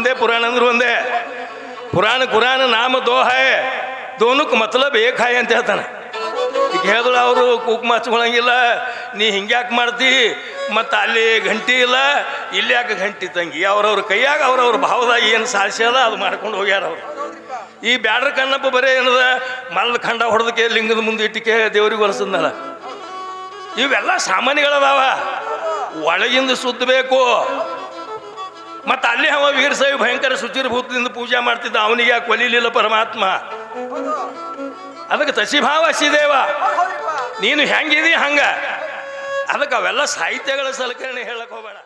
ಒಂದೇ, ಪುರಾಣ ಅಂದ್ರೆ ಒಂದೇ. ಕುರಾನ್ ನಾಮ ದೋ ಹೈ, ದೋನಕ್ಕೆ ಮತಲಬ್ ಏಕ್ ಹೈ ಅಂತ ಹೇಳ್ತಾನೆ. ಈಗ ಹೇಳಿದ್ರು ಅವರು ಕುಂಕುಮ ಹಚ್ಕೊಳಂಗಿಲ್ಲ, ನೀ ಹಿಂಗ್ಯಾಕೆ ಮಾಡ್ತಿ, ಮತ್ತು ಅಲ್ಲಿ ಗಂಟಿ ಇಲ್ಲ, ಇಲ್ಲಿ ಯಾಕೆ ಗಂಟಿ ತಂಗಿ. ಅವ್ರವ್ರ ಕೈಯಾಗ ಅವ್ರವ್ರ ಭಾವದಾಗ ಏನು ಸಾಧಿಸ್ಯದ ಅದು ಮಾಡ್ಕೊಂಡು ಹೋಗ್ಯಾರ ಅವರು. ಈ ಬ್ಯಾಡ್ರ ಕಣ್ಣಪ್ಪ ಬರೀ ಏನದ ಮಲ್ಲದ ಖಂಡ ಹೊಡೆದಕ್ಕೆ ಲಿಂಗದ ಮುಂದೆ ಇಟ್ಟಿಕೆ ದೇವ್ರಿಗೆ ಹೊಲಸದ್ನಲ್ಲ. ಇವೆಲ್ಲ ಸಾಮಾನ್ಯಗಳದಾವ, ಒಳಗಿಂದ ಸುತ್ತಬೇಕು. ಮತ್ತು ಅಲ್ಲಿ ಅವ ವೀರಶೈವ ಭಯಂಕರ ಶುಚಿರ್ಭೂತದಿಂದ ಪೂಜೆ ಮಾಡ್ತಿದ್ದ, ಅವನಿಗೆ ಯಾಕೆ ಒಲಿಲಿಲ್ಲ ಪರಮಾತ್ಮ. ಅದಕ್ಕೆ ತಸಿಭಾವ ಹಸಿದೇವ, ನೀನು ಹೆಂಗಿದಿ ಹಂಗ. ಅದಕ್ಕೆ ಅವೆಲ್ಲ ಸಾಹಿತ್ಯಗಳ ಸಲಕರಣೆ ಹೇಳಕ್ ಹೋಗಬೇಡ.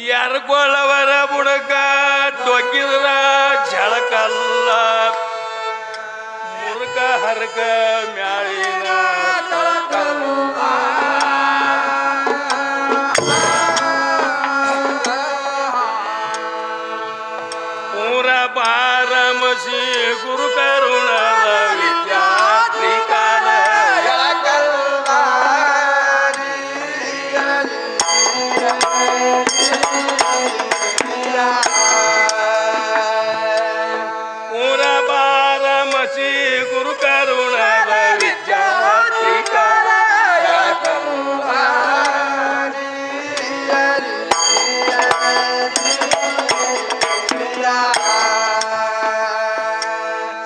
ಯಾರಗೊಳವರ ಬುಡಕ ಟೊಕ್ಕಿದ್ರ ಝಳಕಲ್ಲ, ಮುರುಕ ಹರಕ ಮ್ಯಾಳಿನ ಪೂರ ಪಾರಮಸಿ ಗುರು ಕರುಣ ವಿದ್ಯಾರ್ಥಿ ಕಾಲ ಪೂರ ಪಾರಮಸಿ ಗುರು ಕರುಣ ವಿದ್ಯಾರ್ಥಿ ಕಾಲ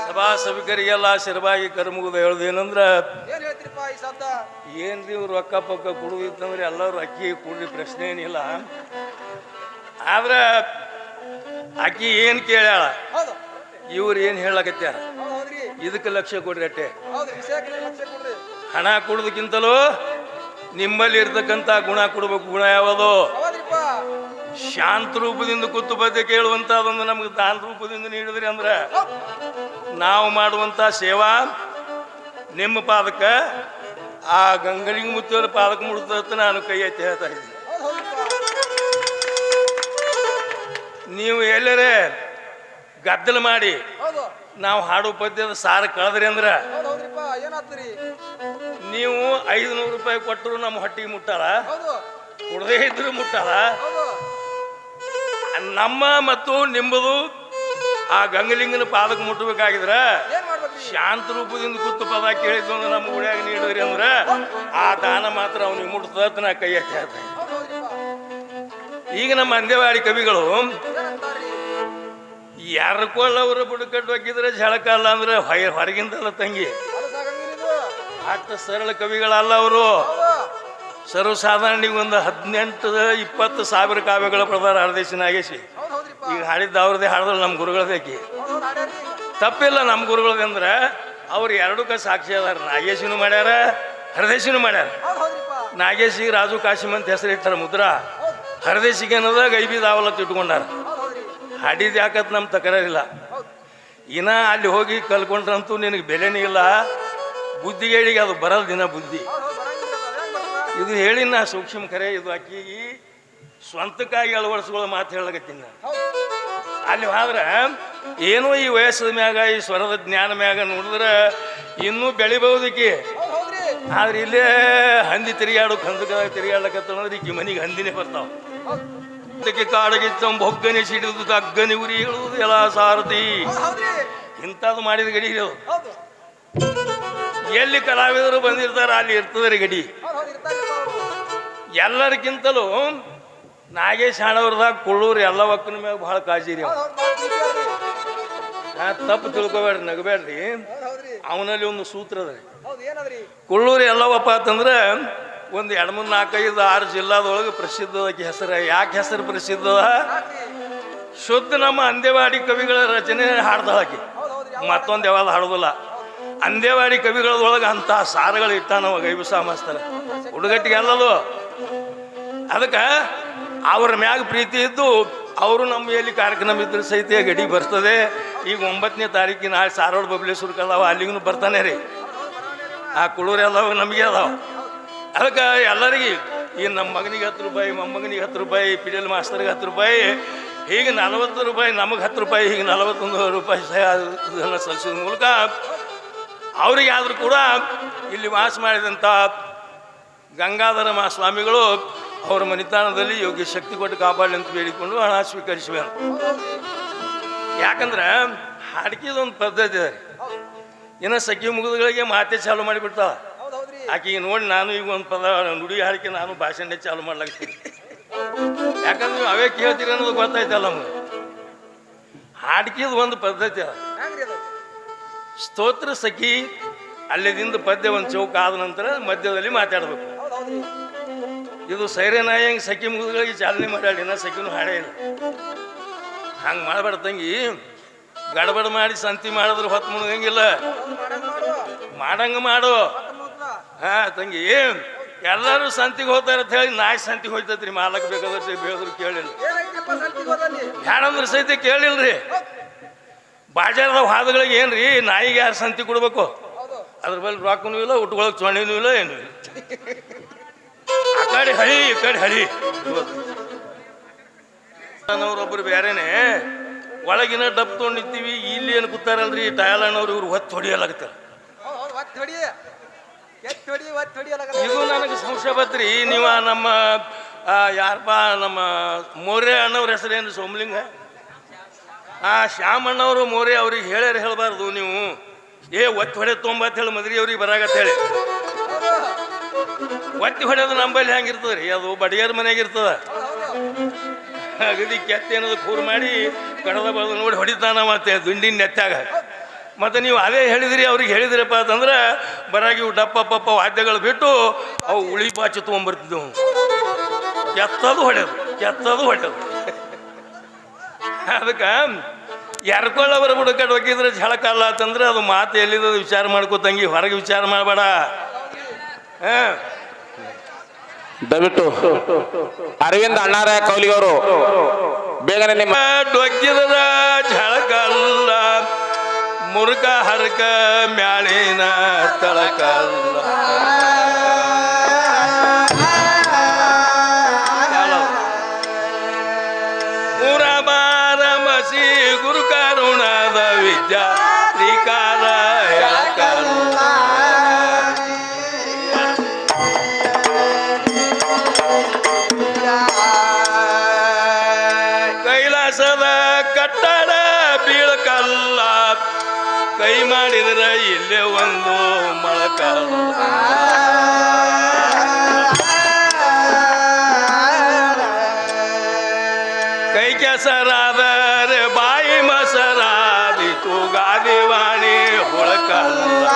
ಸಭಾ ಸಭಿಕರಿಗೆಲ್ಲ ಶಿರವಾಗಿ ಕರ್ಮುಗುದ ಹೇಳುದೇನಂದ್ರ, ಏನ್ರಿ ಇವ್ರು ರೊಕ್ಕ ಪಕ್ಕ ಕುಡುದಿತ್ತಂದ್ರೆ ಎಲ್ಲರೂ ಅಕ್ಕಿ ಕುಡ್ರಿ, ಪ್ರಶ್ನೆ ಏನಿಲ್ಲ. ಆದ್ರ ಅಕ್ಕಿ ಏನ್ ಕೇಳ್ಯಾಳ, ಇವ್ರು ಏನ್ ಹೇಳಕತ್ಯಾರ, ಇದಕ್ಕೆ ಲಕ್ಷ್ಯ ಕೊಡ್ರಿ ಅಟ್ಟೆ. ಹಣ ಕೊಡೋದಕ್ಕಿಂತಲೂ ನಿಮ್ಮಲ್ಲಿ ಇರ್ತಕ್ಕಂಥ ಗುಣ ಕೊಡ್ಬೇಕು. ಗುಣ ಯಾವುದು? ಶಾಂತ ರೂಪದಿಂದ ಕೂತು ಬದ್ದೆ ಕೇಳುವಂಥದ್ದೊಂದು ನಮ್ಗೆ ದಾನ ರೂಪದಿಂದ ನೀಡಿದ್ರಿ ಅಂದ್ರೆ ನಾವು ಮಾಡುವಂಥ ಸೇವಾ ನಿಮ್ಮ ಪಾದಕ್ಕೆ, ಆ ಗಂಗಲಿಂಗ ಮುತ್ತಿಯವರ ಪಾದಕ್ಕೆ ಮುಡ್ತ ನಾನು ಕೈ ಎತ್ತಿ ಹೇಳ್ತಾ ಇದ್ದೀನಿ. ನೀವು ಎಲ್ಲರೇ ಗದ್ದಲ ಮಾಡಿ ನಾವು ಹಾಡು ಪದ್ಯದ ಸಾರ ಕಳೆದ್ರಿ ಅಂದ್ರೆ ನೀವು 500 ರೂಪಾಯಿ ಕೊಟ್ಟರು ನಮ್ಮ ಹೊಟ್ಟಿಗೆ ಮುಟ್ಟಾರ, ಕೊಡದೇ ಇದ್ರು ಮುಟ್ಟಾರ. ನಮ್ಮ ಮತ್ತು ನಿಮ್ಮದು ಆ ಗಂಗಲಿಂಗನ ಪಾದಕ್ಕೆ ಮುಟ್ಟಬೇಕಾಗಿದ್ರ ಶಾಂತ ರೂಪದಿಂದ ಕೂತು ಪದ ಕೇಳಿದ್ದು ಅಂದ್ರೆ ನಮ್ಮ ಗುಡಿಯಾಗ ನೀಡಿದ್ರಿ ಅಂದ್ರೆ ಆ ದಾನ ಮಾತ್ರ ಅವನಿಗೆ ಮುಟ್ತದ ನಾ ಕೈ ಎತ್ತಿ ಹೇಳ್ತೇನೆ. ಈಗ ನಮ್ಮ ಅಂದೇವಾಡಿ ಕವಿಗಳು ಯಾರಕೊಳ್ಳವ್ರ ಬುಡಕಟ್ಟು ಹಾಕಿದ್ರೆ ಝಳಕಲ್ಲ ಅಂದ್ರೆ ಹೊರಗಿಂದಲ್ಲ ತಂಗಿ, ಅಷ್ಟು ಸರಳ ಕವಿಗಳಲ್ಲ ಅವರು. ಸರ್ವಸಾಧಾರಣ ಒಂದು 18-20 ಸಾವಿರ ಕಾವ್ಯಗಳ ಪ್ರಧಾನ ಹರದೇಶಿ ನಾಗೇಶಿ ಈಗ ಹಾಡಿದ್ದ ಅವ್ರದೇ ಹಾಡಿದ್ರೆ ನಮ್ಮ ಗುರುಗಳದೇಕಿ ತಪ್ಪಿಲ್ಲ. ನಮ್ಮ ಗುರುಗಳದಂದ್ರೆ ಅವ್ರು ಎರಡಕ್ಕ ಸಾಕ್ಷಿ ಅದಾರ. ನಾಗೇಶಿನೂ ಮಾಡ್ಯಾರ, ಹರದೇಶಿನೂ ಮಾಡ್ಯಾರ. ನಾಗೇಶಿಗೆ ರಾಜು ಕಾಶಿಮ್ ಅಂತ ಹೆಸರು ಇಟ್ಟಾರ ಮುದ್ರಾ. ಹರದೇಶಿಗೆ ಏನದ ಗೈಬಿ ದಾವಲತ್ ಇಟ್ಕೊಂಡಾರ. ಹಾಡಿದ ಯಾಕತ್ ನಮ್ಮ ತಕರಾರಿಲ್ಲ. ಇನ್ನ ಅಲ್ಲಿ ಹೋಗಿ ಕಲ್ಕೊಂಡ್ರಂತೂ ನಿನಗೆ ಬೆಲೆನೇ ಇಲ್ಲ. ಬುದ್ಧಿಗೇಡಿಗೆ ಅದು ಬರಲ್ಲ ದಿನ ಬುದ್ಧಿ. ಇದು ಹೇಳಿ ನಾ ಸೂಕ್ಷ್ಮ ಖರೆ. ಇದು ಅಕ್ಕಿಗೆ ಸ್ವಂತಕ್ಕಾಗಿ ಅಳವಡಿಸ್ಕೊಳ್ಳೋ ಮಾತು ಹೇಳಕತ್ತೀನಿ ನಾನು. ಅಲ್ಲಿ ಹೋದ್ರೆ ಏನೋ ಈ ವಯಸ್ಸದ ಮ್ಯಾಗ ಈ ಸ್ವರದ ಜ್ಞಾನ ಮ್ಯಾಗ ನೋಡಿದ್ರೆ ಇನ್ನೂ ಬೆಳಿಬಹುದಕ್ಕೆ. ಆದ್ರೆ ಇಲ್ಲೇ ಹಂದಿ ತಿರುಗಾಡು ಕಂದಕ ತಿರುಗಾಡ್ಲಕತ್ತಂದ್ರೆ ಈಕಿ ಮನೆಗೆ ಹಂದಿನೇ ಬರ್ತಾವ. ಕಾಡಗಿತ್ತ ಬೊಗ್ಗನೆ ಸಿಡಿದು ತಗ್ಗನೆ ಉರಿ ಹೇಳುವುದು ಎಲ್ಲ ಸಾರಥಿ ಇಂಥದ್ದು ಮಾಡಿದ ಗಡಿ ಇದು. ಎಲ್ಲಿ ಕಲಾವಿದರು ಬಂದಿರ್ತಾರ ಅಲ್ಲಿ ಇರ್ತದ್ರಿ ಗಡಿ. ಎಲ್ಲರಿಗಿಂತಲೂ ನಾಗೇಶ್ ಹಾಡವ್ರದಾಗ ಕೊಳ್ಳೂರು ಎಲ್ಲ ಒಕ್ಕನ ಮ್ಯಾಗ ಭಾಳ ಕಾಳಜಿ ರೀ. ತಪ್ಪು ತಿಳ್ಕೊಬೇಡ್ರಿ, ನಗಬೇಡ್ರಿ. ಅವನಲ್ಲಿ ಒಂದು ಸೂತ್ರ ಅದ ರೀ. ಕೊಳ್ಳೂರು ಎಲ್ಲವಪ್ಪ ಅಂತಂದ್ರೆ ಒಂದು 2, 3, 4, 5, 6 ಜಿಲ್ಲಾದೊಳಗೆ ಪ್ರಸಿದ್ಧವಾಗಿ ಹೆಸರು. ಯಾಕೆ ಹೆಸರು ಪ್ರಸಿದ್ಧ? ಶುದ್ಧ ನಮ್ಮ ಅಂದೇವಾಡಿ ಕವಿಗಳ ರಚನೆ ಹಾಡ್ದಾಳಾಕಿ. ಮತ್ತೊಂದು ಯಾವಾಗ ಹಾಡೋದಿಲ್ಲ. ಅಂದೇವಾಡಿ ಕವಿಗಳದೊಳಗೆ ಅಂಥ ಸಾರಗಳು ಇಟ್ಟ ನಾವು ಗೈಬುಸ ಮಾಸ್ತರ ಹುಡುಗಟ್ಟಿಗೆ ಅಲ್ಲದು. ಅದಕ್ಕೆ ಅವ್ರ ಮ್ಯಾಗ ಪ್ರೀತಿ ಇದ್ದು ಅವರು ನಮ್ಮ ಎಲ್ಲಿ ಕಾರ್ಯಕ್ರಮ ಇದ್ರೆ ಸಹಿತ ಗಡಿ ಬರ್ತದೆ. ಈಗ 9ನೇ ತಾರೀಕಿನ ನಾಳೆ ಸಾರೋಡ್ ಬಬ್ಲೇಶ್ವರ ಕದಾವ, ಅಲ್ಲಿಗೂ ಬರ್ತಾನೆ ರೀ. ಆ ಕುಳೂರು ಎಲ್ಲವ ನಮಗೆ ಅದಾವ. ಅದಕ್ಕೆ ಎಲ್ಲರಿಗೆ ಈ ನಮ್ಮ ಮಗನಿಗೆ 10 ರೂಪಾಯಿ, ಮೊಮ್ಮಗನಿಗೆ 10 ರೂಪಾಯಿ, ಪಿಡಿಎಲ್ ಮಾಸ್ತರ್ಗೆ 10 ರೂಪಾಯಿ, ಹೀಗೆ 40 ರೂಪಾಯಿ, ನಮಗೆ 10 ರೂಪಾಯಿ, ಹೀಗೆ 41 ರೂಪಾಯಿ ಸಹ ಸಲ್ಲಿಸೋದ್ರ ಮೂಲಕ ಅವರಿಗೆ ಆದರೂ ಕೂಡ ಇಲ್ಲಿ ವಾಸ ಮಾಡಿದಂಥ ಗಂಗಾಧರ ಸ್ವಾಮಿಗಳು ಅವರ ಮನಿತಾಣದಲ್ಲಿ ಯೋಗ್ಯ ಶಕ್ತಿ ಕೊಟ್ಟು ಕಾಪಾಡಲಿ ಅಂತ ಬೇಡಿಕೊಂಡು ಹಣ ಸ್ವೀಕರಿಸುವೆ. ಯಾಕಂದ್ರೆ ಹಾಡ್ಕಿದೊಂದು ಪದ್ಧತಿ ಇದೆ. ಇನ್ನು ಸಖಿ ಮುಗಿದಗಳಿಗೆ ಮಾತೆ ಚಾಲು ಮಾಡಿಬಿಡ್ತಾವ. ಆಕೆಗೆ ನೋಡಿ ನಾನು ಈಗ ಒಂದು ಪದ ನುಡಿ ಹಾಡಿಕೆ ನಾನು ಭಾಷಣ ಚಾಲು ಮಾಡ್ಲಾಗ್ತೀನಿ. ಯಾಕಂದ್ರೆ ನೀವು ಅವೇ ಕೇಳ್ತೀರಿ ಅನ್ನೋದು ಗೊತ್ತಾಯ್ತಲ್ಲ ನಮ್ಗೆ. ಹಾಡ್ಕಿದ ಒಂದು ಪದ್ಧತಿ ಅದ. ಸ್ತೋತ್ರ ಸಖಿ ಅಲ್ಲಿದಿಂದ ಪದ್ಯ ಒಂದು ಚೌಕ ಆದ ನಂತರ ಮಧ್ಯದಲ್ಲಿ ಮಾತಾಡ್ಬೇಕು. ಇದು ಸೈರೇನಾಯಂಗೆ ಸಖಿ ಮುಗಿದಗಳಿಗೆ ಚಾಲನೆ ಮಾಡಿ ನಾ ಸಖಿನೂ ಹಾಡೇ ಇಲ್ಲ. ಹಂಗೆ ಮಾಡಬೇಡ ತಂಗಿ. ಗಡಬಡ ಮಾಡಿ ಸಂತಿ ಮಾಡಿದ್ರೆ ಹೊತ್ತು ಮುಣಗಂಗಿಲ್ಲ. ಮಾಡಂಗ ಮಾಡು. ಹಾ ತಂಗಿ, ಎಲ್ಲರೂ ಸಂತಿಗೆ ಹೋಗ್ತಾರೆ ಅಂತ ಹೇಳಿ ನಾಯಿ ಸಂತಿಗೆ ಹೋಯ್ತೈತ್ರಿ. ಮಾಲಕ್ ಬೇಕಾದ್ರೆ ಬೇದ್ರು ಕೇಳಿಲ್ಲ, ಯಾರಂದ್ರೆ ಸಹಿತ ಕೇಳಿಲ್ರಿ. ಬಾಜಾರದ ಹಾದಗಳಿಗೆ ಏನ್ರಿ ನಾಯಿಗೆ ಯಾರು ಸಂತಿ ಕೊಡ್ಬೇಕು? ಅದ್ರ ಬಳಿ ರೊಕ್ಕನೂ ಇಲ್ಲ, ಉಟ್ಕೊಳಕ್ ಚೊಣ್ಣಿನೂ ಇಲ್ಲ, ಏನೂ ಇಲ್ಲ. ಆ ಕಡೆ ಹಳಿ ಈ ಕಡೆ ಹಳಿ. ನಾನವ್ರೊಬ್ರು ಬೇರೆನೆ ಒಳಗಿನ ಡಬ್ ತೊಗೊಂಡು ನಿಂತೀವಿ. ಇಲ್ಲಿ ಏನು ಕೂತಾರಲ್ರಿ ಟಯಲಣ್ಣವ್ರು, ಇವ್ರು ಹೊತ್ತು ಹೊಡಿಯಲಾಗತ್ತಾರ. ಇದು ನನಗೆ ಸಂಶಯ ಬತ್ರಿ. ನೀವು ನಮ್ಮ ಯಾರಪ್ಪ ನಮ್ಮ ಮೋರೆ ಅಣ್ಣವ್ರ ಹೆಸರೇನು? ಸೋಮಲಿಂಗ. ಶ್ಯಾಮಣ್ಣವರು ಮೋರೆ ಅವ್ರಿಗೆ ಹೇಳ್ಯಾರ ಹೇಳಬಾರ್ದು ನೀವು. ಒತ್ತಿ ಹೊಡೆದು ತೊಂಬತ್ತು ಹೇಳಿ ಮದ್ರಿ ಅವ್ರಿಗೆ ಬರಾಗತ್ತ ಹೇಳಿ. ಒತ್ತಿ ಹೊಡೆಯೋದು ನಂಬಲ್ಲಿ ಹೆಂಗಿರ್ತದ ರೀ? ಅದು ಬಡಿಯಾರ ಮನೆಯಾಗ ಇರ್ತದ. ಅಗದಿ ಕೆತ್ತ ಏನದು ಕೂರು ಮಾಡಿ ಕಡದ ಬಡದು ನೋಡಿ ಹೊಡಿತಾನ ಮತ್ತೆ ದುಂಡಿನ ನೆತ್ತಾಗ. ಮತ್ತು ನೀವು ಅದೇ ಹೇಳಿದ್ರಿ ಅವ್ರಿಗೆ ಹೇಳಿದ್ರಪ್ಪ ಅಂತಂದ್ರೆ ಬರಾಗಿ ಇವು ಡಪ್ಪ ಪಪ್ಪ ವಾದ್ಯಗಳು ಬಿಟ್ಟು ಅವು ಉಳಿ ಬಾಚಿ ತೊಗೊಂಬರ್ತಿದ್ದೆವು. ಕೆತ್ತದು ಹೊಡೆಯೋದು. ಅದಕ್ಕೆ ಎರ್ಕೊಳ್ಳೋರ ಬುಡಕಟ್ಟು ಹೋಗಿದ್ರೆ ಝಳಕಲ್ಲ ಅಂತಂದ್ರೆ ಅದು ಮಾತು ಎಲ್ಲಿದ ವಿಚಾರ ಮಾಡ್ಕೋತಂಗಿ, ಹೊರಗೆ ವಿಚಾರ ಮಾಡಬೇಡ. ದಯವಿಟ್ಟು ಅರವಿಂದ ಅಣ್ಣಾರ ಕೌಲಿಗವರು ಬೇಗನೆ ನಿಮ್ಮ ಡೊಗ್ಗಿದ ಝಳಕಲ್ಲ, ಮುರುಕ ಹರಕ ಮ್ಯಾಳಿನ ತಳಕಲ್ಲ. ಗುರು ಕರುಣದ ವಿದ್ಯಾ ಶ್ರೀಕಾರ ಕೈಲಾಸದ ಕಟ್ಟಡ ಬೀಳಕಲ್ಲ, ಕೈ ಮಾಡಿದ್ರೆ ಇಲ್ಲೇ ಒಂದು ಮೊಳಕಲ್ಲ. ಕೈ ಕೆಸರಾದರೆ ಬಾಯಿ ಮಸರಾದಿತು, ಗಾದಿವಾಣಿ ಹೊಳಕಲ್ಲ.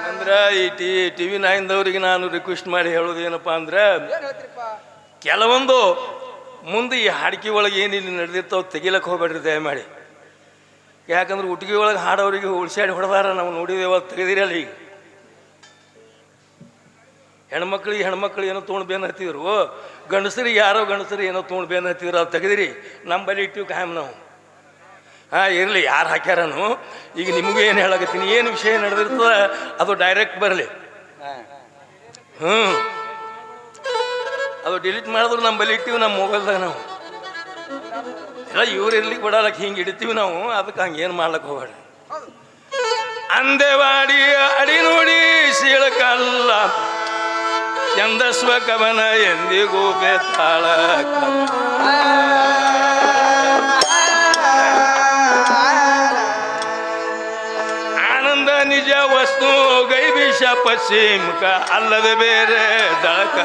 ಅಂದ್ರೆ ಈ ಟಿವಿ 9ದವ್ರಿಗೆ ನಾನು ರಿಕ್ವೆಸ್ಟ್ ಮಾಡಿ ಹೇಳೋದು ಏನಪ್ಪಾ ಅಂದ್ರೆ, ಕೆಲವೊಂದು ಮುಂದೆ ಈ ಹಾಡಿಕೆ ಒಳಗೆ ಏನು ಇಲ್ಲಿ ನಡೆದಿರ್ತಾವೆ ತೆಗಿಲಕ್ಕೆ ಹೋಗ್ಬೇಡ್ರಿ ದಯಮಾಡಿ. ಯಾಕಂದ್ರೆ ಉಟ್ಗಿ ಒಳಗೆ ಹಾಡೋರಿಗೆ ಉಳ್ಸಾಡಿ ಹೊಡೆದಾರ, ನಾವು ನೋಡಿದೇವ ತೆಗೆದಿರಲ್ಲ. ಈಗ ಹೆಣ್ಮಕ್ಳು ಏನೋ ತೊಗೊಂಡು ಬೇನ್ ಹತ್ತಿದ್ರು, ಗಂಡಸರಿಗೆ ಯಾರೋ ಗಂಡಸರು ಏನೋ ತೊಗೊಂಡು ಬೇನ್ ಹತ್ತಿದ್ರು, ಅದು ತೆಗೆದಿರಿ. ನಮ್ಮ ಬಳಿ ಇಟ್ಟಿವಿ ಕಾಯಂ ನಾವು. ಇರಲಿ, ಯಾರು ಹಾಕ್ಯಾರನು. ಈಗ ನಿಮಗೂ ಏನು ಹೇಳಕತ್ತೀನಿ, ಏನು ವಿಷಯ ನಡೆದಿರ್ತದ ಅದು ಡೈರೆಕ್ಟ್ ಬರಲಿ. ಅದು ಡಿಲೀಟ್ ಮಾಡಿದ್ರು ನಮ್ಮ ಬಳಿ ಇಟ್ಟಿವಿ, ನಮ್ಮ ಮೊಬೈಲ್ದಾಗ ನಾವು ಎಲ್ಲ ಇವ್ರು ಇರ್ಲಿಕ್ಕೆ ಬಿಡಲಕ್ಕೆ ಹಿಂಗೆ ಇಡ್ತೀವಿ ನಾವು. ಅದಕ್ಕೆ ಹಂಗೆ ಏನು ಮಾಡ್ಲಕ್ಕೆ ಹೋಗ್ಬೇಡ. ಅಂದೆವಾಡಿ ಅಡಿ ನೋಡಿ ಸೀಳಕಲ್ಲ ಚಂದಸ್ವ ಕವನ ಎಂದಿಗೂ ಬೇತಾಳ. ಆನಂದ ನಿಜ ವಸ್ತು ಗೈಬಿಷ ಪಶ್ಚಿಮಕ ಅಲ್ಲದೆ ಬೇರೆ ದಳಕ.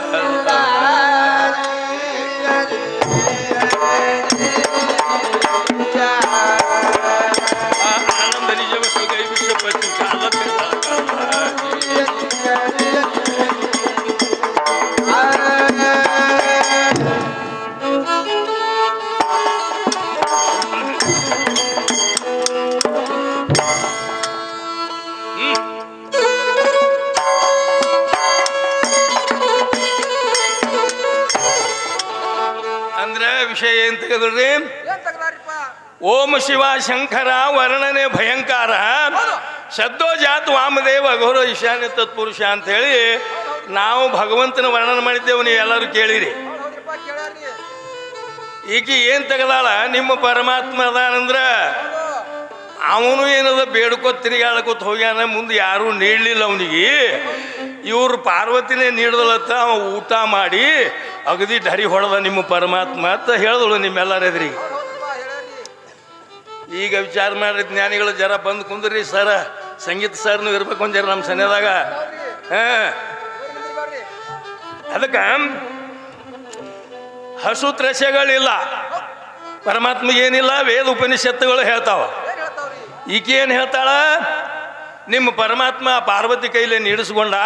ಆನಂದ ನಿಜ ವಸ್ತು ಗೈಬಿಷ ಪಶ್ಚಿಮಕ ಅಲ್ಲದೆ ವಿಷಯ ಏನ್ ತೆಗೆದ್ರಿ? ಓಂ ಶಿವ ಶಂಕರ ವರ್ಣನೆ ಭಯಂಕರ ಶಬ್ದೋ ಜಾತ್ ವಾಮದೇವ ಅಘೋರ ಈಶಾನ್ಯ ತತ್ಪುರುಷ ಅಂತ ಹೇಳಿ ನಾವು ಭಗವಂತನ ವರ್ಣನೆ ಮಾಡಿದ್ದೇವೆ. ನೀವು ಎಲ್ಲರೂ ಕೇಳಿರಿ. ಈಕಿ ಏನ್ ತೆಗದಾಳ? ನಿಮ್ಮ ಪರಮಾತ್ಮ ಅದಾನಂದ್ರ ಅವನು ಏನದ ಬೇಡ್ಕೊತ ತಿರುಗಾಡಕೊತ ಹೋಗ್ಯಾನ. ಮುಂದೆ ಯಾರೂ ನೀಡಲಿಲ್ಲ ಅವನಿಗೆ. ಇವ್ರು ಪಾರ್ವತಿನೇ ನೀಡ್ದಲತ್ತ ಅವ ಊಟ ಮಾಡಿ ಅಗದಿ ಢರಿ ಹೊಡೆದ ನಿಮ್ಮ ಪರಮಾತ್ಮ ಅಂತ ಹೇಳಿದಳು ನಿಮ್ಮೆಲ್ಲರ ಎದುರಿಗೆ. ಈಗ ವಿಚಾರ ಮಾಡ್ರಿ ಜ್ಞಾನಿಗಳು, ಜರ ಬಂದು ಕುಂದ್ರಿ ಸರ, ಸಂಗೀತ ಸರ್ನು ಇರ್ಬೇಕು ಒಂದ್ ಜರ ನಮ್ಮ ಸನ್ಯದಾಗ. ಅದಕ್ಕೆ ಹಸು ತ್ರಸ್ಯಗಳಿಲ್ಲ ಪರಮಾತ್ಮಗೇನಿಲ್ಲ. ವೇದ ಉಪನಿಷತ್ತುಗಳು ಹೇಳ್ತಾವ. ಈಕೆ ಏನು ಹೇಳ್ತಾಳ? ನಿಮ್ಮ ಪರಮಾತ್ಮ ಪಾರ್ವತಿ ಕೈಲೇ ನೀಡಿಸ್ಕೊಂಡ,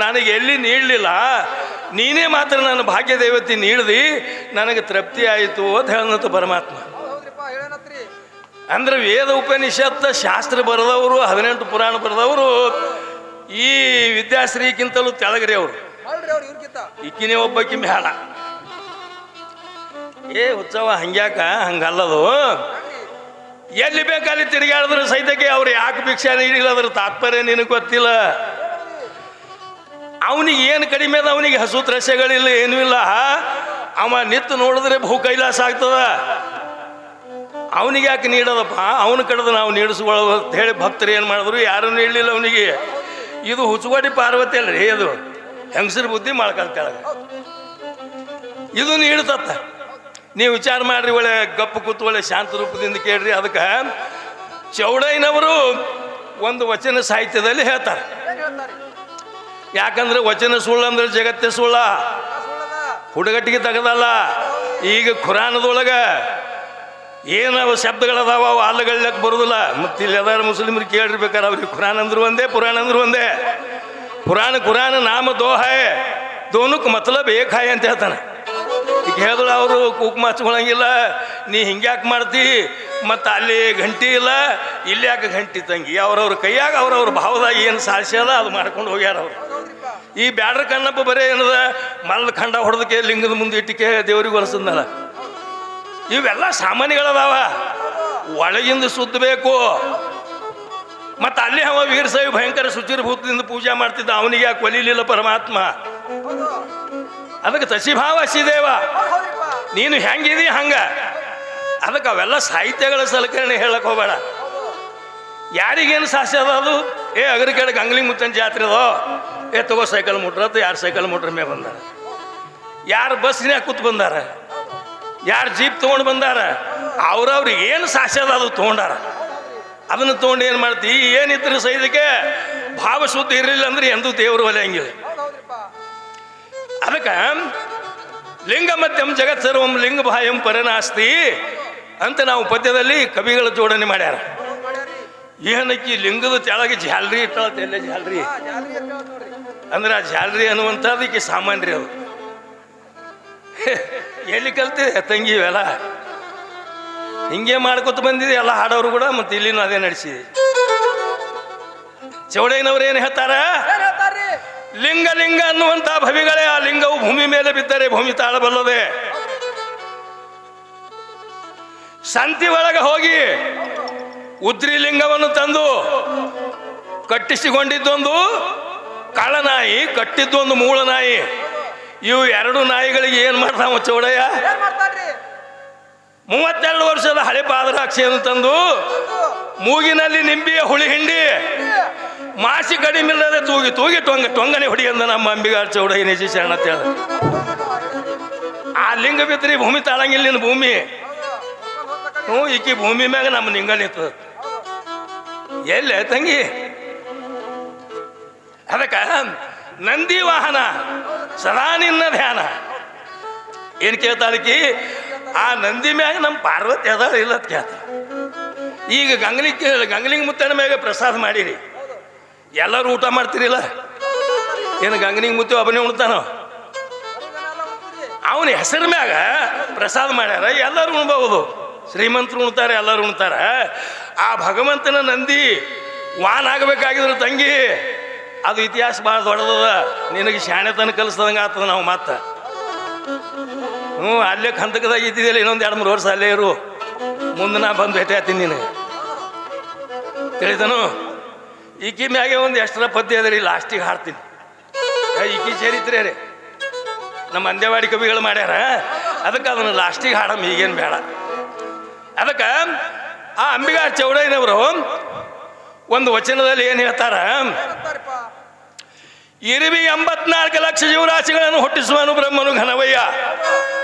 ನನಗೆ ಎಲ್ಲಿ ನೀಡಲಿಲ್ಲ, ನೀನೇ ಮಾತ್ರ ನನ್ನ ಭಾಗ್ಯ ದೇವತೆ ನೀಡ್ದಿ, ನನಗೆ ತೃಪ್ತಿ ಆಯಿತು ಅಂತ ಹೇಳಂತ ಪರಮಾತ್ಮ. ಅಂದ್ರೆ ವೇದ ಉಪನಿಷತ್ ಶಾಸ್ತ್ರ ಬರೆದವರು, 18 ಪುರಾಣ ಬರೆದವರು ಈ ವಿದ್ಯಾಶ್ರೀಗಿಂತಲೂ ತೆಳಗರಿ ಅವರು. ಈಕಿನೇ ಒಬ್ಬಕಿ ಮೇಳ. ಉತ್ಸವ ಹಂಗ್ಯಾಕ ಹಂಗಲ್ಲದು. ಎಲ್ಲಿ ಬೇಕಲ್ಲಿ ತಿರುಗಾಡಿದ್ರು ಸಹಿತಕ್ಕೆ ಅವ್ರು ಯಾಕೆ ಭಿಕ್ಷಾ ನೀಡಿಲ್ಲ ಅದ್ರ ತಾತ್ಪರ್ಯ ನಿನಗೆ ಗೊತ್ತಿಲ್ಲ. ಅವನಿಗೆ ಏನು ಕಡಿಮೆ ಅದ? ಅವನಿಗೆ ಹಸು ತ್ರಸ್ಯಗಳಿಲ್ಲ, ಏನೂ ಇಲ್ಲ. ಅವ ನಿತ್ತು ನೋಡಿದ್ರೆ ಭೂ ಕೈಲಾಸ ಆಗ್ತದ. ಅವನಿಗೆ ಯಾಕೆ ನೀಡೋದಪ್ಪ? ಅವನು ಕಡ್ದು ನಾವು ನೀಡಿಸ್ಕೊಳ್ಳೋದು ಅಂತ ಹೇಳಿ ಭಕ್ತರು ಏನು ಮಾಡಿದ್ರು? ಯಾರೂ ನೀಡಲಿಲ್ಲ ಅವನಿಗೆ. ಇದು ಹುಚ್ಚುಗೋಡಿ ಪಾರ್ವತಿ ಅಲ್ರಿ, ಅದು ಹೆಂಗಸರ ಬುದ್ಧಿ ಮಾಡ್ಕೊಳ್ತಾಳ. ಇದು ನೀಡ್ತತ್ತ. ನೀವು ವಿಚಾರ ಮಾಡ್ರಿ, ಒಳ್ಳೆ ಗಪ್ಪು ಕೂತು ಒಳ್ಳೆ ಶಾಂತ ರೂಪದಿಂದ ಕೇಳ್ರಿ. ಅದಕ್ಕೆ ಚೌಡಯ್ಯನವರು ಒಂದು ವಚನ ಸಾಹಿತ್ಯದಲ್ಲಿ ಹೇಳ್ತಾರೆ. ಯಾಕಂದ್ರೆ ವಚನ ಸುಳ್ಳು ಅಂದ್ರೆ ಜಗತ್ತೇ ಸುಳ್ಳ, ಹುಡುಗಟ್ಟಿಗೆ ತೆಗೆದಲ್ಲ. ಈಗ ಖುರಾನದೊಳಗ ಏನವ ಶಬ್ದಗಳದಾವ ಅವು ಅಲ್ಲಗಳಕ್ಕೆ ಬರೋದಿಲ್ಲ. ಮತ್ತು ಇಲ್ಲಿ ಅದಾರ ಮುಸ್ಲಿಮ್ರಿಗೆ ಕೇಳಿರ್ಬೇಕಾರೆ ಅವ್ರಿಗೆ ಖುರಾನ್ ಅಂದ್ರು ಒಂದೇ, ಪುರಾಣ ಅಂದ್ರು ಒಂದೇ. ಕುರಾನ್ ನಾಮ ದೋ ಹೈ, ದೋನಕ್ಕೆ ಮತ್ಲಬ್ ಏಕ್ ಹೈ ಅಂತ ಹೇಳ್ತಾನೆ. ಈಗ ಹೇಳಿದ್ರು ಅವರು ಕುಕ್ಮ ಹಚ್ಕೊಳಂಗಿಲ್ಲ, ನೀ ಹಿಂಗ್ಯಾಕೆ ಮಾಡ್ತಿ, ಮತ್ತು ಅಲ್ಲಿ ಗಂಟಿ ಇಲ್ಲ, ಇಲ್ಲಿ ಯಾಕೆ ಗಂಟಿ ತಂಗಿ. ಅವ್ರವ್ರ ಕೈಯಾಗ ಅವ್ರವ್ರ ಭಾವದಾಗ ಏನು ಸಾಧಿಸ್ಯದ ಅದು ಮಾಡ್ಕೊಂಡು ಹೋಗ್ಯಾರ ಅವರು. ಈ ಬ್ಯಾಡ್ರ ಕಣ್ಣಪ್ಪ ಬರೀ ಏನದ ಮಲ್ಲ ಖಂಡ ಹೊಡೆದಕ್ಕೆ ಲಿಂಗದ ಮುಂದೆ ಇಟ್ಟಿಕೆ ದೇವ್ರಿಗೆ ಹೊಲಸದ್ನಲ್ಲ. ಇವೆಲ್ಲ ಸಾಮಾನ್ಯಗಳದಾವ. ಒಳಗಿಂದ ಸುತ್ತಬೇಕು. ಮತ್ತು ಅಲ್ಲಿ ಅವ ವೀರಶೈವ ಭಯಂಕರ ಶುಚಿರ್ಭೂತದಿಂದ ಪೂಜೆ ಮಾಡ್ತಿದ್ದ, ಅವನಿಗೆ ಯಾಕೆ ಒಲಿಲಿಲ್ಲ ಪರಮಾತ್ಮ? ಅದಕ್ಕೆ ತಸಿಭಾವ ಹಸಿದೇವ, ನೀನು ಹೆಂಗಿದಿ ಹಂಗ. ಅದಕ್ಕೆ ಅವೆಲ್ಲ ಸಾಹಿತ್ಯಗಳ ಸಲಕರಣೆ ಹೇಳಕ್ ಹೋಗಬೇಡ. ಯಾರಿಗೇನು ಸಾಸ್ಯ ಅದ ಅದು? ಅಗರ ಕೆಳಗೆ ಗಂಗ್ಲಿ ಮುತ್ತನ ಜಾತ್ರೆ ಅದೋ, ತಗೋ ಸೈಕಲ್ ಮುಟ್ರ ಅಂತ. ಯಾರು ಸೈಕಲ್ ಮುಟ್ರ ಮೇ ಬಂದಾರ, ಯಾರು ಬಸ್ನ್ಯಾಗ ಕೂತ್ ಬಂದಾರ, ಯಾರು ಜೀಪ್ ತೊಗೊಂಡು ಬಂದಾರ, ಅವ್ರವ್ರಿಗೆ ಏನು ಸಾಸ್ಯ ಅದ ಅದು ತೊಗೊಂಡಾರ. ಅದನ್ನು ತೊಗೊಂಡು ಏನು ಮಾಡ್ತಿ? ಏನಿದ್ರು ಸೈದಕ್ಕೆ ಭಾವ ಶುದ್ಧ ಇರಲಿಲ್ಲ ಅಂದ್ರೆ ಎಂದೂ ದೇವರು ಒಲೆಯಂಗಿಲ್ಲ. ಅದಕ್ಕೆ ಲಿಂಗ ಮಧ್ಯಂ ಜಗತ್ ಸರ್ವಂ ಲಿಂಗ ಭಾಯಂ ಪರನಾಸ್ತಿ ಅಂತ ನಾವು ಪದ್ಯದಲ್ಲಿ ಕವಿಗಳ ಜೋಡಣೆ ಮಾಡ್ಯಾರ. ಏನಕ್ಕಿ ಲಿಂಗದ ತೆಳಗೆ ಜಾಲ್ರಿ ಇಟ್ಟಳತ್ತೆ, ಎಲ್ಲೇ ಜಾಲ್ರಿ ಅಂದ್ರೆ ಆ ಜಾಲ್ರಿ ಅನ್ನುವಂಥದ್ದಕ್ಕೆ ಸಾಮಾನ್ಯ ಅದು. ಎಲ್ಲಿ ಕಲ್ತಿದೆ ತಂಗಿ ಇವೆಲ್ಲ ಹಿಂಗೆ ಮಾಡ್ಕೊತ ಬಂದಿದೆ ಎಲ್ಲ ಹಾಡೋರು ಕೂಡ. ಮತ್ತೆ ಇಲ್ಲಿನೂ ಅದೇ ನಡೆಸಿದೆ. ಚೌಡಯ್ಯನವ್ರು ಏನು ಹೇಳ್ತಾರ? ಲಿಂಗ ಲಿಂಗ ಅನ್ನುವಂತ ಭವಿಗಳೇ, ಆ ಲಿಂಗವು ಭೂಮಿ ಮೇಲೆ ಬಿದ್ದರೆ ಭೂಮಿ ತಾಳಬಲ್ಲದೆ. ಸಂತಿ ಒಳಗೆ ಹೋಗಿ ಉದ್ರಿ ಲಿಂಗವನ್ನು ತಂದು ಕಟ್ಟಿಸಿಕೊಂಡಿದ್ದೊಂದು ಕಳ್ಳನಾಯಿ, ಕಟ್ಟಿದ್ದೊಂದು ಮೂಳ ನಾಯಿ. ಇವು ಎರಡು ನಾಯಿಗಳಿಗೆ ಏನ್ ಮಾಡ್ತಾವ ಚೌಡಯ್ಯ? 32 ವರ್ಷದ ಹಳೆ ಪಾದರಾಕ್ಷಿಯನ್ನು ತಂದು ಮೂಗಿನಲ್ಲಿ ನಿಂಬಿಯ ಹುಳಿ ಹಿಂಡಿ ಮಾಸಿ ಕಡಿಮಿಲ್ಲದೆ ತೂಗಿ ತೂಗಿ ಟೊಂಗನೆ ಹೊಡಿಯಂದ ನಮ್ಮ ಅಂಬಿಗಾರ ಚೌಡಯ್ಯ ನಿಜ ಶರಣ ಅಂತ ಹೇಳ. ಆ ಲಿಂಗ ಬಿದ್ರಿ ಭೂಮಿ ತಾಳಂಗಿಲ್ಲ ನಿನ್ನ ಭೂಮಿ. ಈಕಿ ಭೂಮಿ ಮ್ಯಾಗ ನಮ್ಮ ಲಿಂಗ ನಿಂತ ಎಲ್ಲೇ ತಂಗಿ. ಅದಕ್ಕ ನಂದಿ ವಾಹನ ಸದಾ ನಿನ್ನ ಧ್ಯಾನ. ಏನ್ ಕೇಳ್ತಾಳಕಿ? ಆ ನಂದಿ ಮ್ಯಾಗ ನಮ್ಮ ಪಾರ್ವತಿ ಅದಾಳ ಇಲ್ಲ ಅಂತ ಕೇಳ್ತ. ಈಗ ಗಂಗಲಿಂಗ ಮುತ್ತನ ಮ್ಯಾಗ ಪ್ರಸಾದ ಮಾಡಿರಿ, ಎಲ್ಲರೂ ಊಟ ಮಾಡ್ತೀರಿಲ್ಲ. ಏನು ಗಂಗಲಿಂಗ ಮುತ್ತಿ ಒಬ್ಬನೇ ಉಣ್ತಾನೋ? ಅವನ ಹೆಸರು ಮ್ಯಾಗ ಪ್ರಸಾದ ಮಾಡ್ಯಾರ, ಎಲ್ಲರೂ ಉಣ್ಬಹುದು. ಶ್ರೀಮಂತರು ಉಣ್ತಾರೆ, ಎಲ್ಲರೂ ಉಣ್ತಾರ. ಆ ಭಗವಂತನ ನಂದಿ ವಾನ್ ಆಗಬೇಕಾಗಿದ್ರು ತಂಗಿ, ಅದು ಇತಿಹಾಸ ಭಾಳ ದೊಡ್ಡದ. ನಿನಗೆ ಶಾಣೆತನ ಕಲಿಸ್ದಂಗೆ ಆಗ್ತದ. ನಾವು ಮತ್ತೆ ಅಲ್ಲೇ ಕಂತಕದಾಗ ಇದ್ದಿದ್ದಿಲ್ಲ, ಇನ್ನೊಂದು 2-3 ವರ್ಷ ಅಲ್ಲೇ ಇರು. ಮುಂದೆ ನಾ ಬಂದು ಭೇಟಿ ಆಗ್ತೀನಿ ನೀನು, ತಿಳಿದನು. ಈಕಿ ಮ್ಯಾಗೆ ಒಂದು ಎಷ್ಟರ ಪದ್ಯ ಅದ ರೀ, ಲಾಸ್ಟಿಗೆ ಹಾಡ್ತೀನಿ. ಈಕಿ ಚರಿತ್ರೆ ರೀ, ನಮ್ಮ ಅಂದೇವಾಡಿ ಕವಿಗಳು ಮಾಡ್ಯಾರ. ಅದಕ್ಕೆ ಅದನ್ನು ಲಾಸ್ಟಿಗೆ ಹಾಡಮ್ಮ, ಈಗೇನು ಬೇಡ. ಅದಕ್ಕೆ ಆ ಅಂಬಿಗಾರ ಚೌಡಯ್ಯನವರು ಒಂದು ವಚನದಲ್ಲಿ ಏನು ಹೇಳ್ತಾರ? ಇರುವಿ 84 ಲಕ್ಷ ಜೀವರಾಶಿಗಳನ್ನು ಹುಟ್ಟಿಸುವನು ಬ್ರಹ್ಮನು ಘನವಯ್ಯ.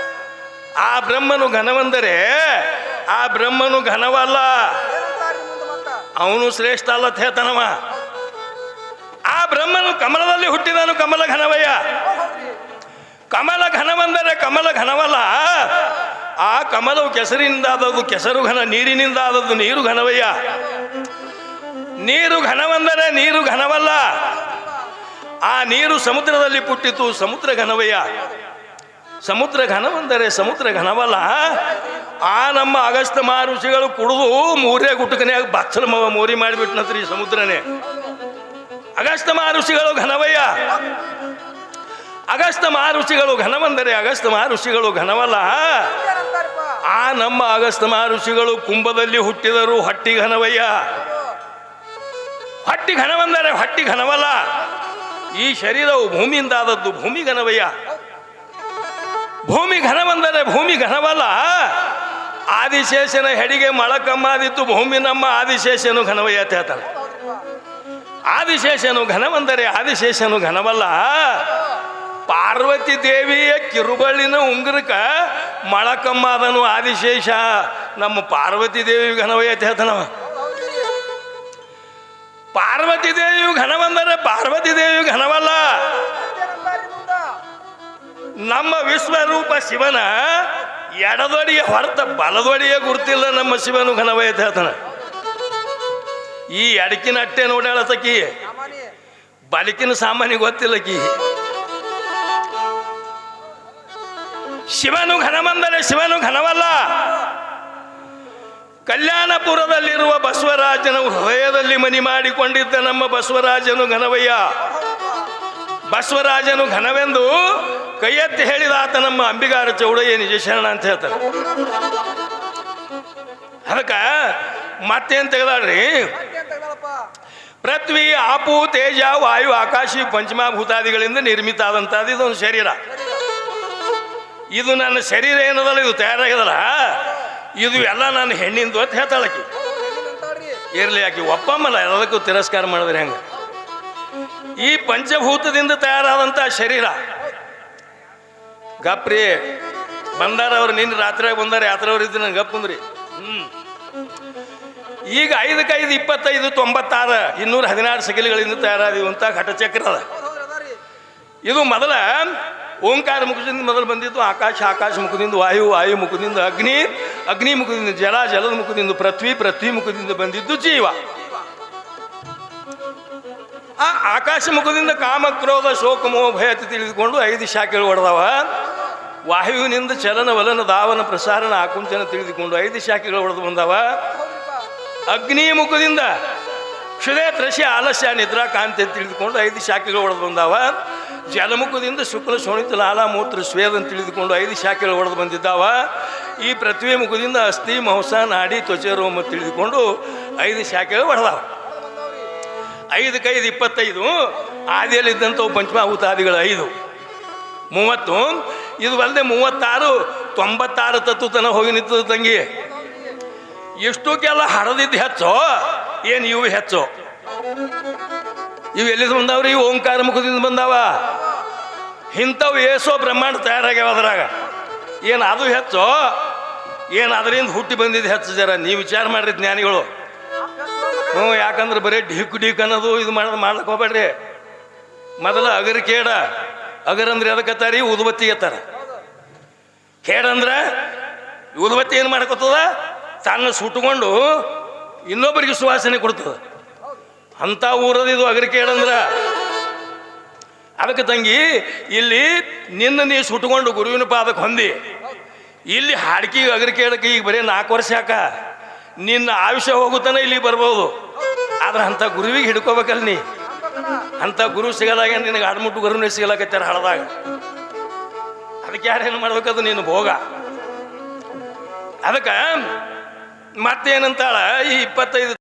ಆ ಬ್ರಹ್ಮನು ಘನವೆಂದರೆ ಆ ಬ್ರಹ್ಮನು ಘನವಲ್ಲ, ಅವನು ಶ್ರೇಷ್ಠ ಅಲ್ಲ ಅಂತ ಹೇಳ್ತಾನವ. ಆ ಬ್ರಹ್ಮನು ಕಮಲದಲ್ಲಿ ಹುಟ್ಟಿದನು ಕಮಲ ಘನವಯ್ಯ. ಕಮಲ ಘನವೆಂದರೆ ಕಮಲ ಘನವಲ್ಲ, ಆ ಕಮಲವು ಕೆಸರಿನಿಂದ ಆದದ್ದು ಕೆಸರು ಘನ, ನೀರಿನಿಂದ ಆದದ್ದು ನೀರು ಘನವಯ್ಯ. ನೀರು ಘನವೆಂದರೆ ನೀರು ಘನವಲ್ಲ, ಆ ನೀರು ಸಮುದ್ರದಲ್ಲಿ ಪುಟ್ಟಿತು ಸಮುದ್ರ ಘನವಯ್ಯ. ಸಮುದ್ರ ಘನವೆಂದರೆ ಸಮುದ್ರ ಘನವಲ್ಲ, ಆ ನಮ್ಮ ಅಗಸ್ತ್ಯ ಮಹರ್ಷಿಗಳು ಕುಡಿದು 3 ಗುಟಕನ್ಯಾಗ ಬಚ್ಚಲ ಮೋರಿ ಮಾಡಿಬಿಟ್ನತ್ರಿ ಸಮುದ್ರನೇ. ಅಗಸ್ತ್ಯ ಮಹರ್ಷಿಗಳು ಘನವಯ್ಯ. ಅಗಸ್ತ್ಯ ಮಹರ್ಷಿಗಳು ಘನವೆಂದರೆ ಅಗಸ್ತ್ಯ ಮಹರ್ಷಿಗಳು ಘನವಲ್ಲ, ಆ ನಮ್ಮ ಅಗಸ್ತ್ಯ ಮಹರ್ಷಿಗಳು ಕುಂಭದಲ್ಲಿ ಹುಟ್ಟಿದರು ಹೊಟ್ಟಿ ಘನವಯ್ಯ. ಹೊಟ್ಟಿ ಘನವೆಂದರೆ ಹೊಟ್ಟಿ ಘನವಲ್ಲ, ಈ ಶರೀರವು ಭೂಮಿಯಿಂದ ಆದದ್ದು ಭೂಮಿ ಘನವಯ್ಯ. ಭೂಮಿ ಘನವೆಂದರೆ ಭೂಮಿ ಘನವಲ್ಲ, ಆದಿಶೇಷನ ಹೆಡಿಗೆ ಮೊಳಕಮ್ಮಾದಿತ್ತು ಭೂಮಿ ನಮ್ಮ ಆದಿಶೇಷನು ಘನವಯ್ಯ ಅಂತ ಹೇಳ್ತಾನೆ. ಆದಿಶೇಷನು ಘನವೆಂದರೆ ಆದಿಶೇಷನು ಘನವಲ್ಲ, ಪಾರ್ವತಿ ದೇವಿಯ ಕಿರುಬಳ್ಳಿನ ಉಂಗುರಕ ಮೊಳಕಮ್ಮಾದನು ಆದಿಶೇಷ. ನಮ್ಮ ಪಾರ್ವತಿ ದೇವಿ ಘನವಯ್ಯ ಅಂತ ಹೇಳ್ತಾನವ. ಪಾರ್ವತಿ ದೇವಿಯು ಘನವೆಂದರೆ ಪಾರ್ವತಿ ದೇವಿಯು ಘನವಲ್ಲ, ನಮ್ಮ ವಿಶ್ವರೂಪ ಶಿವನ ಎಡದೊಡಿಯ ಹೊರತ ಬಲದೊಡಿಯ ಗುರುತಿಲ್ಲ ನಮ್ಮ ಶಿವನು ಘನವಯ್ಯ ಅಂತ ಹೇಳ್ತಾನ. ಈ ಎಡಕಿನ ಅಟ್ಟೆ ನೋಡ್ಯಾಳತಕಿ, ಬಲಕಿನ ಸಾಮಾನ್ಯ ಗೊತ್ತಿಲ್ಲಕಿ. ಶಿವನು ಘನವೆಂದರೆ ಶಿವನು ಘನವಲ್ಲ, ಕಲ್ಯಾಣಪುರದಲ್ಲಿರುವ ಬಸವರಾಜನ ಹೃದಯದಲ್ಲಿ ಮನಿ ಮಾಡಿಕೊಂಡಿದ್ದ ನಮ್ಮ ಬಸವರಾಜನು ಘನವಯ್ಯ. ಬಸವರಾಜನು ಘನವೆಂದು ಕೈ ಎತ್ತಿ ಹೇಳಿದ ಆತ ನಮ್ಮ ಅಂಬಿಗಾರ ಚೌಡಯ್ಯ ನಿಜ ಶರಣ ಅಂತ ಹೇಳ್ತಾರೆ. ಅದಕ್ಕ ಮತ್ತೇನ್ ತೆಗೆದಾಳ್ರಿ? ಪೃಥ್ವಿ, ಆಪು, ತೇಜ, ವಾಯು, ಆಕಾಶಿ ಪಂಚಮಭೂತಾದಿಗಳಿಂದ ನಿರ್ಮಿತ ಆದಂತದ್ದು ಇದೊಂದು ಶರೀರ. ಇದು ನನ್ನ ಶರೀರ ಏನದಲ್ಲ, ಇದು ತಯಾರಾಗದಲ್ಲ, ಇದು ಎಲ್ಲ ನನ್ನ ಹೆಣ್ಣಿಂದು ಅಂತ ಹೇಳ್ತಾಳಕಿ. ಇರ್ಲಿ, ಆಕಿ ಒಪ್ಪಮ್ಮಲ್ಲ, ಎಲ್ಲದಕ್ಕೂ ತಿರಸ್ಕಾರ ಮಾಡಿದ್ರೆ ಹೆಂಗ? ಈ ಪಂಚಭೂತದಿಂದ ತಯಾರಾದಂಥ ಶರೀರ. ಗಪ್ರಿ ಬಂದಾರ ಅವ್ರು, ನಿನ್ನ ರಾತ್ರಿ ಬಂದಾರ, ಯಾತ್ರವ್ರು ಇದ್ದು ನಂಗೆ ಗಪ್ ಕುಂದ್ರಿ. ಈಗ 5×5 25 96 216 ಸಗಿಲಿಗಳಿಂದ ತಯಾರಾದೀವಿ ಅಂತ ಘಟಚಕ್ರ ಅದ. ಇದು ಮೊದಲ ಓಂಕಾರ ಮುಖದಿಂದ ಮೊದಲು ಬಂದಿದ್ದು ಆಕಾಶ, ಆಕಾಶ ಮುಖದಿಂದ ವಾಯು, ವಾಯು ಮುಖದಿಂದ ಅಗ್ನಿ, ಅಗ್ನಿ ಮುಖದಿಂದ ಜಲ, ಜಲದ ಮುಖದಿಂದ ಪೃಥ್ವಿ, ಪೃಥ್ವಿ ಮುಖದಿಂದ ಬಂದಿದ್ದು ಜೀವ. ಆ ಆಕಾಶ ಮುಖದಿಂದ ಕಾಮ, ಕ್ರೋಧ, ಶೋಕ, ಮೋಹ, ಭಯ ತಿಳಿದುಕೊಂಡು 5 ಶಾಖೆಗಳು ಹೊಡೆದವ. ವಾಯುವಿನಿಂದ ಚಲನ ವಲನ ಧಾವನ ಪ್ರಸಾರಣ ಆಕುಂಚನ ತಿಳಿದುಕೊಂಡು 5 ಶಾಖೆಗಳು ಹೊಡೆದು ಬಂದಾವ. ಅಗ್ನಿ ಮುಖದಿಂದ ಕ್ಷುದೆ ತ್ರಸ್ಯ ಆಲಸ್ಯ ನಿದ್ರಾ ಕಾಂತಿ ಅಂತ ತಿಳಿದುಕೊಂಡು 5 ಶಾಖೆಗಳು ಹೊಡೆದು ಬಂದಾವ. ಜಲಮುಖದಿಂದ ಶುಕ್ಲ ಶೋಣಿತ ಲಾಲ ಮೂತ್ರ ಸ್ವೇದ ಅಂತ ತಿಳಿದುಕೊಂಡು 5 ಶಾಖೆಗಳು ಹೊಡೆದು ಬಂದಿದ್ದಾವ. ಈ ಪೃಥ್ವಿ ಮುಖದಿಂದ ಅಸ್ಥಿ ಮಾಂಸ ನಾಡಿ ತ್ವಚೆ ರೋಮ ತಿಳಿದುಕೊಂಡು 5 ಶಾಖೆಗಳು ಹೊಡೆದಾವ. 5 × 5 25. ಆದಿಯಲ್ಲಿದ್ದಂಥವು ಪಂಚಮಭೂತಾದಿಗಳು 5 30. ಇದು ಅಲ್ಲದೆ 36 96 ತತ್ವ ತನಕ ಹೋಗಿ ನಿಂತದ ತಂಗಿ. ಎಷ್ಟಕ್ಕೆಲ್ಲ ಹಡದಿದ್ದು ಹೆಚ್ಚೋ ಏನು ಇವು ಹೆಚ್ಚೋ? ಇವು ಎಲ್ಲಿಂದ ಬಂದಾವ್ರಿ? ಇವು ಓಂಕಾರ ಮುಖದಿಂದ ಬಂದಾವ. ಇಂಥವು ಏಸೋ ಬ್ರಹ್ಮಾಂಡ ತಯಾರಾಗ್ಯಾವ. ಅದ್ರಾಗ ಏನು ಅದು ಹೆಚ್ಚೋ ಏನು ಅದರಿಂದ ಹುಟ್ಟಿ ಬಂದಿದ್ದು ಹೆಚ್ಚು? ಜರ ನೀವು ವಿಚಾರ ಮಾಡ್ರಿ ಜ್ಞಾನಿಗಳು. ಯಾಕಂದ್ರೆ ಬರೀ ಢೀಕ್ ಅನ್ನೋದು ಇದು ಮಾಡ್ಲಿಕ್ಕೆ ಹೋಗ್ಬೇಡ್ರಿ. ಮೊದಲ ಅಗರ್ ಕೇಡ. ಅಗರಂದ್ರೆ ಎದಕ್ಕತ್ತಾರಿ? ಉದುಬತ್ತಿ ಎತ್ತಾರ. ಕೇಡಂದ್ರೆ ಉದುಬತ್ತಿ ಏನು ಮಾಡ್ಕೊತದ? ತನ್ನ ಸುಟ್ಕೊಂಡು ಇನ್ನೊಬ್ಬರಿಗೆ ಸುವಾಸನೆ ಕೊಡ್ತದ. ಅಂಥ ಊರದ ಇದು ಅಗರ್ ಕೇಡಂದ್ರ. ಅದಕ್ಕೆ ತಂಗಿ, ಇಲ್ಲಿ ನಿನ್ನ ನೀ ಸುಟ್ಕೊಂಡು ಗುರುವಿನ ಪಾದಕ್ಕೆ ಹೊಂದಿ, ಇಲ್ಲಿ ಹಾಡ್ಕಿಗೆ ಅಗರ್ ಕೇಳಕ್ಕೆ ಈಗ ಬರೀ 4 ವರ್ಷ ಯಾಕ? ನಿನ್ನ ಆಯುಷ್ಯ ಹೋಗುತ್ತಾನೆ ಇಲ್ಲಿ ಬರ್ಬೋದು. ಆದ್ರೆ ಅಂಥ ಗುರುವಿಗೆ ಹಿಡ್ಕೋಬೇಕಲ್ಲ ನೀ. ಅಂಥ ಗುರು ಸಿಗಲಾಗ ನಿನಗೆ ಆಡ್ಮುಟ್ಟು ಗುರುನೇ ಸಿಗಲಾಕತ್ತಾರ ಹಳದಾಗ. ಅದಕ್ಕೆ ಯಾರೇನು ಮಾಡ್ಬೇಕದು ನೀನು ಭೋಗ. ಅದಕ್ಕೆ ಮತ್ತೇನಂತಾಳ ಈ 25